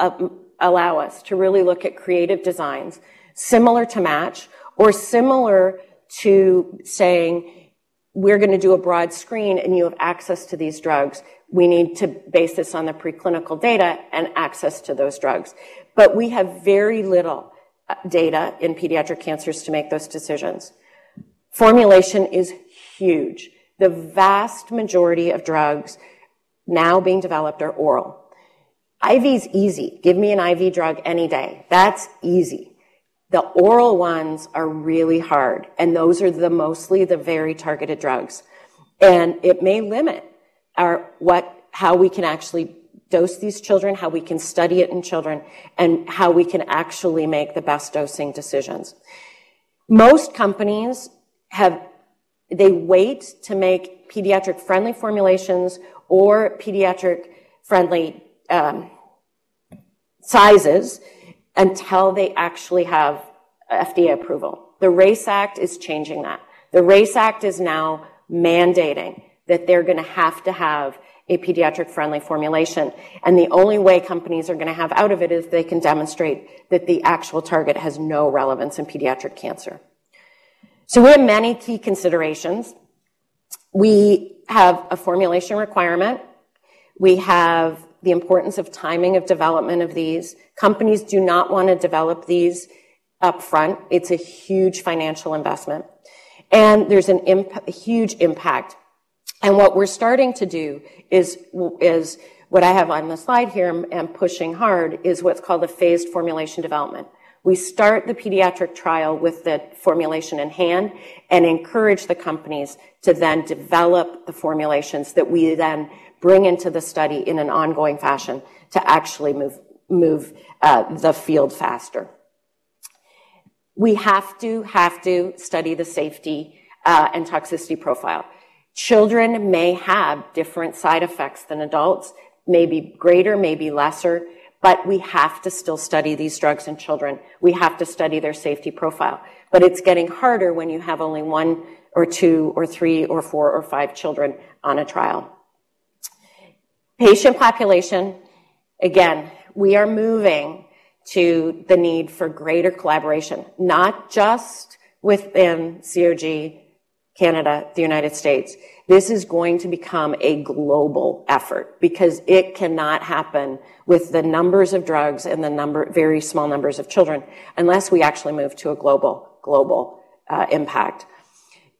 B: allow us to really look at creative designs similar to MATCH, or similar to saying, we're going to do a broad screen and you have access to these drugs. We need to base this on the preclinical data and access to those drugs. But we have very little data in pediatric cancers to make those decisions. Formulation is huge. The vast majority of drugs now being developed are oral. IV's easy. Give me an IV drug any day. That's easy. The oral ones are really hard, and those are mostly the very targeted drugs. And it may limit how we can actually dose these children, how we can study it in children, and how we can actually make the best dosing decisions. Most companies they wait to make pediatric-friendly formulations or pediatric-friendly sizes until they actually have FDA approval. The RACE Act is changing that. The RACE Act is now mandating that they're going to have a pediatric-friendly formulation. And the only way companies are going to have out of it is they can demonstrate that the actual target has no relevance in pediatric cancer. So we have many key considerations. We have a formulation requirement. We have the importance of timing of development of these. Companies do not want to develop these up front. It's a huge financial investment. And there's a huge impact. And what we're starting to do is what I have on the slide here and pushing hard is what's called a phased formulation development. We start the pediatric trial with the formulation in hand and encourage the companies to then develop the formulations that we then bring into the study in an ongoing fashion to actually move the field faster. We have to study the safety and toxicity profile. Children may have different side effects than adults, maybe greater, maybe lesser, but we have to still study these drugs in children. We have to study their safety profile. But it's getting harder when you have only 1 or 2 or 3 or 4 or 5 children on a trial. Patient population, again, we are moving to the need for greater collaboration, not just within COG, Canada, the United States. This is going to become a global effort because it cannot happen with the numbers of drugs and the very small numbers of children unless we actually move to a global impact.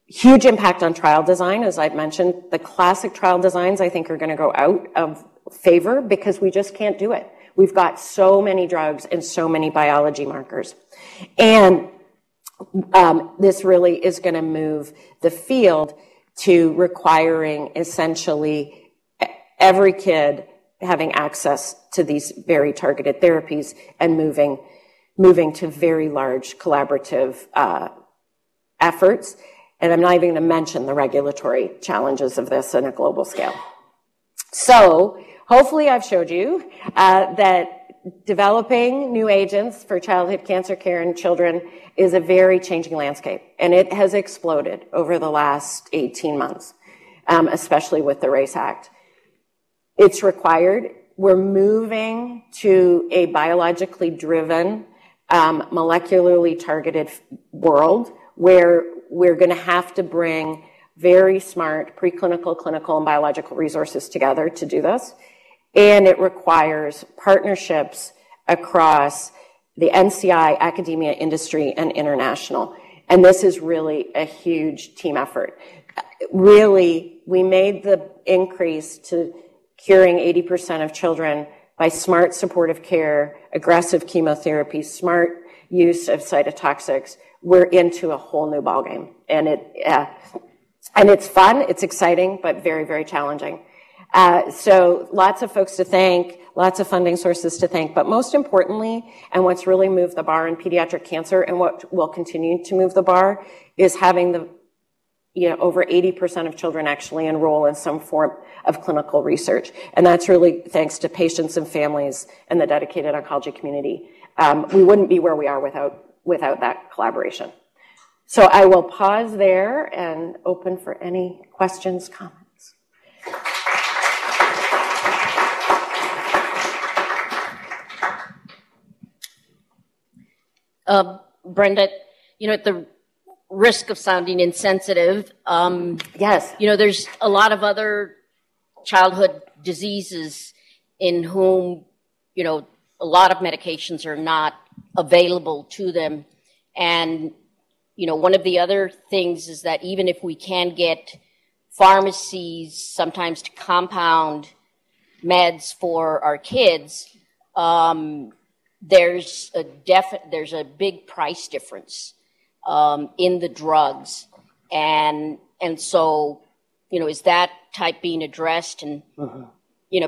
B: Huge impact on trial design, as I've mentioned. The classic trial designs, I think, are going to go out of favor because we just can't do it. We've got so many drugs and so many biology markers. And this really is going to move the field to requiring essentially every kid having access to these very targeted therapies and moving to very large collaborative efforts. And I'm not even going to mention the regulatory challenges of this on a global scale. So hopefully I've showed you that developing new agents for childhood cancer care in children is a very changing landscape. And it has exploded over the last 18 months, especially with the RACE Act. It's required. We're moving to a biologically driven, molecularly targeted world where we're going to have to bring very smart preclinical, clinical, and biological resources together to do this. And it requires partnerships across the NCI, academia, industry, and international. And this is really a huge team effort. Really, we made the increase to curing 80% of children by smart supportive care, aggressive chemotherapy, smart use of cytotoxics. We're into a whole new ballgame. And it's fun, it's exciting, but very, very challenging. So lots of folks to thank, lots of funding sources to thank, but most importantly, and what's really moved the bar in pediatric cancer and what will continue to move the bar is having over 80% of children actually enroll in some form of clinical research. And that's really thanks to patients and families and the dedicated oncology community. We wouldn't be where we are without that collaboration. So I will pause there and open for any questions, comments.
C: Brenda, at the risk of sounding insensitive,
B: yes,
C: there's a lot of other childhood diseases in whom, a lot of medications are not available to them. And, one of the other things is that even if we can get pharmacies sometimes to compound meds for our kids, there's a big price difference in the drugs, and so is that type being addressed? And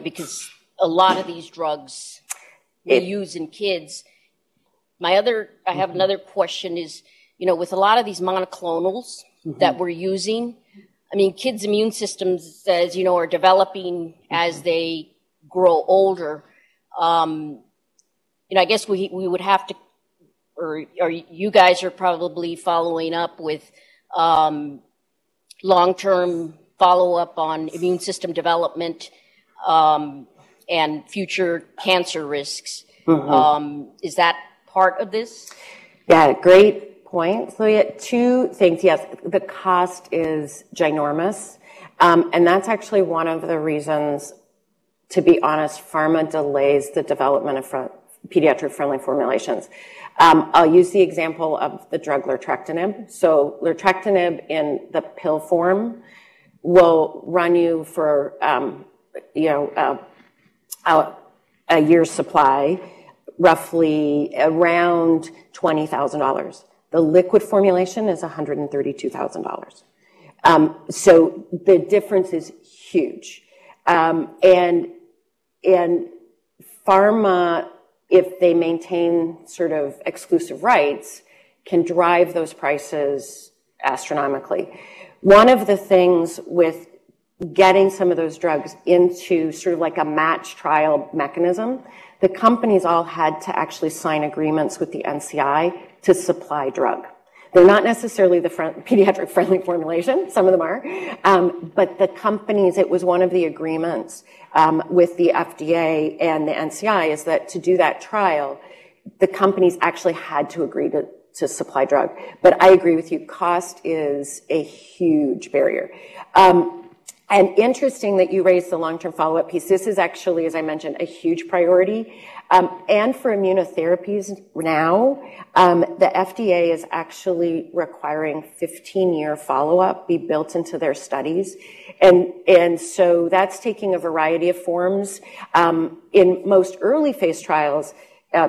C: because a lot of these drugs we use in kids. I have another question is, with a lot of these monoclonals that we're using, kids' immune systems, as you know, are developing as they grow older. I guess we would have to, or you guys are probably following up with long-term follow-up on immune system development and future cancer risks. Is that part of this?
B: Yeah, great point. So yeah, two things. Yes, the cost is ginormous. And that's actually one of the reasons, to be honest, pharma delays the development of pediatric-friendly formulations. I'll use the example of the drug lertrectinib. So lertrectinib in the pill form will run you for, a year's supply, roughly around $20,000. The liquid formulation is $132,000. So the difference is huge. And pharma, if they maintain sort of exclusive rights, can drive those prices astronomically. One of the things with getting some of those drugs into sort of like a match trial mechanism, the companies all had to actually sign agreements with the NCI to supply drug. They're not necessarily the pediatric friendly formulation, some of them are, but the companies, it was one of the agreements with the FDA and the NCI is that to do that trial, the companies actually had to agree to supply drug. But I agree with you, cost is a huge barrier. And interesting that you raised the long-term follow-up piece. This is actually, as I mentioned, a huge priority. And for immunotherapies now, the FDA is actually requiring 15-year follow-up be built into their studies. And so that's taking a variety of forms. In most early phase trials,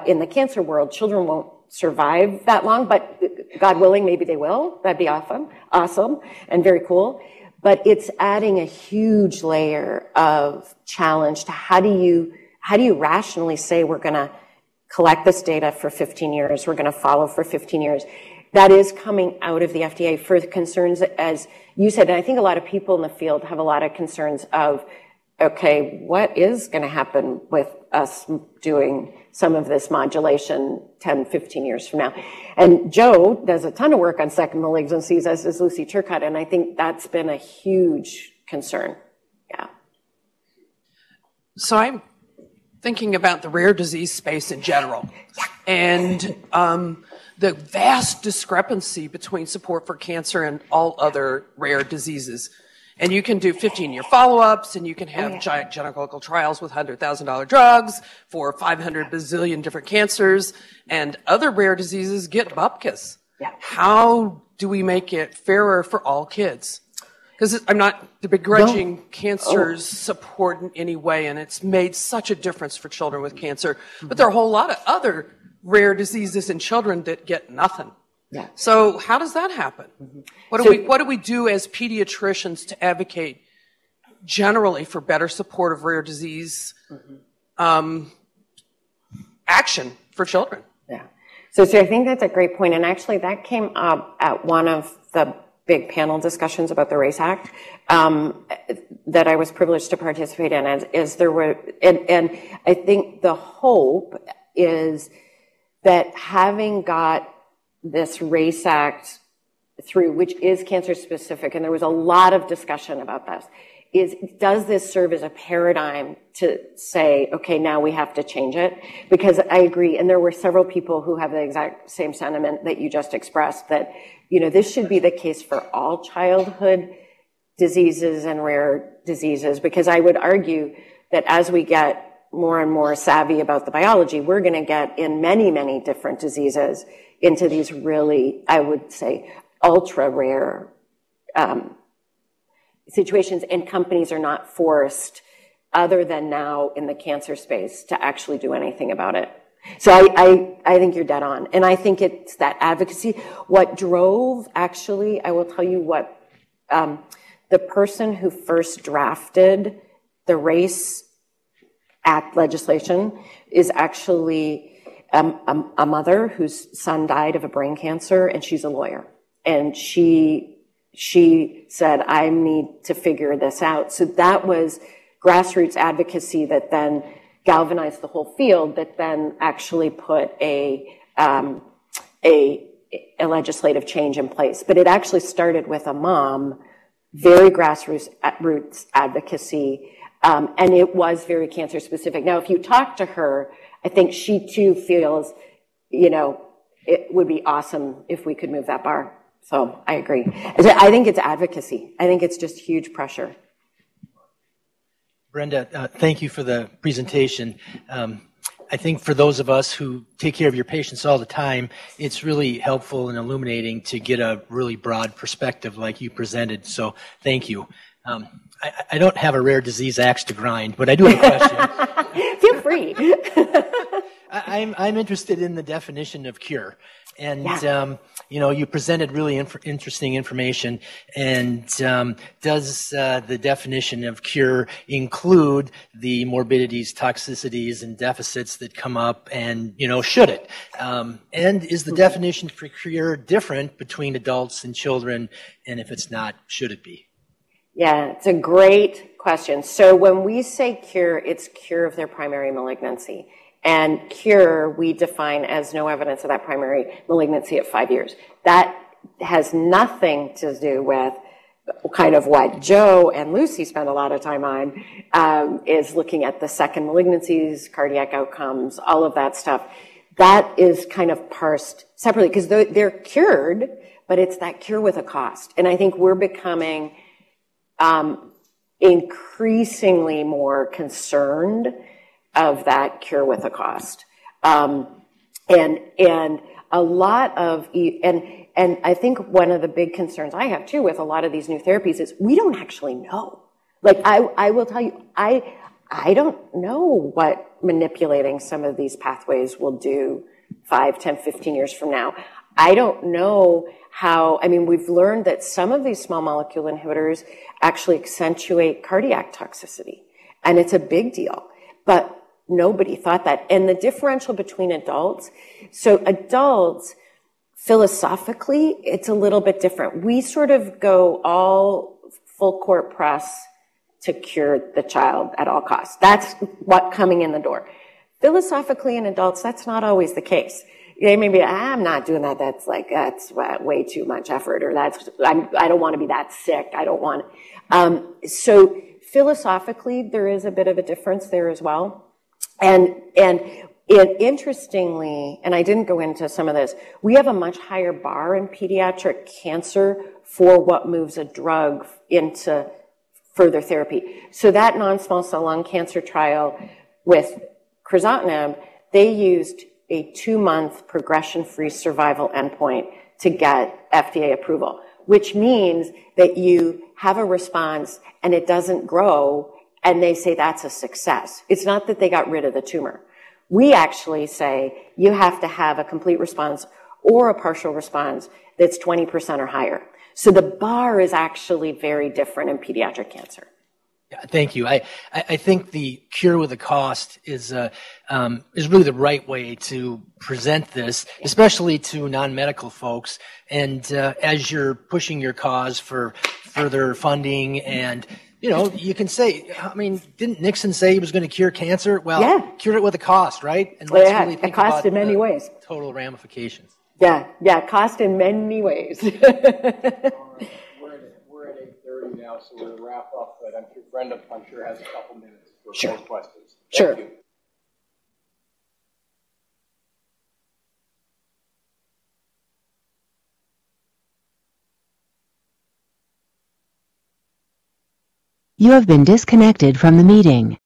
B: in the cancer world, children won't survive that long, but God willing, maybe they will. That'd be awesome and very cool. But it's adding a huge layer of challenge to how do you rationally say we're going to collect this data for 15 years, we're going to follow for 15 years. That is coming out of the FDA for concerns, as you said, and I think a lot of people in the field have a lot of concerns of, okay, what is going to happen with us doing some of this modulation 10, 15 years from now? And Joe does a ton of work on second malignancies, as does Lucy Turcotte, and I think that's been a huge concern. Yeah.
D: So I'm thinking about the rare disease space in general, and the vast discrepancy between support for cancer and all other rare diseases. And you can do 15-year follow-ups, and you can have giant clinical trials with $100,000 drugs for 500 bazillion different cancers, and other rare diseases get bupkis.
B: Yeah.
D: How do we make it fairer for all kids? Because I'm not begrudging cancer's support in any way, and it's made such a difference for children with cancer. But there are a whole lot of other rare diseases in children that get nothing.
B: Yeah.
D: So how does that happen? What do we do as pediatricians to advocate generally for better support of rare disease action for children?
B: Yeah. So I think that's a great point. And actually that came up at one of the big panel discussions about the RACE Act that I was privileged to participate in, as there were, and I think the hope is that having got this RACE Act through, which is cancer specific, and there was a lot of discussion about this, does this serve as a paradigm to say, okay, now we have to change it? Because I agree, and there were several people who have the exact same sentiment that you just expressed, that, this should be the case for all childhood diseases and rare diseases, because I would argue that as we get more and more savvy about the biology, we're going to get in many, many different diseases into these really, I would say, ultra rare situations, and companies are not forced, other than now in the cancer space, to actually do anything about it. So I think you're dead on. And I think it's that advocacy. What drove, actually, I will tell you what, the person who first drafted the RACE Act legislation is actually a mother whose son died of a brain cancer, and she's a lawyer. And she said, I need to figure this out. So that was grassroots advocacy that then galvanized the whole field, that then actually put a legislative change in place. But it actually started with a mom, very grassroots advocacy, and it was very cancer specific. Now, if you talk to her, I think she too feels, it would be awesome if we could move that bar. So I agree. I think it's advocacy. I think it's just huge pressure.
E: Brenda, thank you for the presentation. I think for those of us who take care of your patients all the time, it's really helpful and illuminating to get a really broad perspective like you presented. So thank you. I don't have a rare disease axe to grind, but I do have a question.
B: Feel free.
E: I'm interested in the definition of cure. And, you presented really interesting information. And does the definition of cure include the morbidities, toxicities, and deficits that come up? And, should it? And is the definition for cure different between adults and children? And if it's not, should it be?
B: Yeah, it's a great question. So when we say cure, it's cure of their primary malignancy. And cure, we define as no evidence of that primary malignancy at 5 years. That has nothing to do with kind of what Joe and Lucy spend a lot of time on, is looking at the second malignancies, cardiac outcomes, all of that stuff. that is kind of parsed separately because they're cured, but it's that cure with a cost. And I think we're becoming increasingly more concerned of that cure with a cost. And a lot of, and I think one of the big concerns I have too with a lot of these new therapies is we don't actually know. Like I will tell you, I don't know what manipulating some of these pathways will do 5, 10, 15 years from now. I don't know how, I mean, we've learned that some of these small molecule inhibitors actually accentuate cardiac toxicity, and it's a big deal, but nobody thought that. And the differential between adults, so adults, philosophically, it's a little bit different. We sort of go all full court press to cure the child at all costs. That's what coming in the door. Philosophically in adults, that's not always the case. They may be, I'm not doing that. That's way too much effort, or I don't want to be that sick. I don't want. So philosophically, there is a bit of a difference there as well. And interestingly, and I didn't go into some of this, we have a much higher bar in pediatric cancer for what moves a drug into further therapy. So that non-small cell lung cancer trial with crizotinib, they used a 2-month progression-free survival endpoint to get FDA approval, which means that you have a response and it doesn't grow, and they say that's a success. It's not that they got rid of the tumor. We actually say you have to have a complete response or a partial response that's 20% or higher. So the bar is actually very different in pediatric cancer.
E: Yeah, thank you. I think the cure with a cost is really the right way to present this, especially to non-medical folks. And as you're pushing your cause for further funding, and you can say, I mean, didn't Nixon say he was going to cure cancer? Well, yeah. Cure it with a cost, right? And let's really think
B: cost
E: about
B: in many ways.
E: Total ramifications.
B: Yeah, cost in many ways.
A: We're at 8:30 now, so we'll wrap up, but I'm sure Brenda, has a couple minutes for more questions.
B: Sure.
A: Thank you.
F: You have been disconnected from the meeting.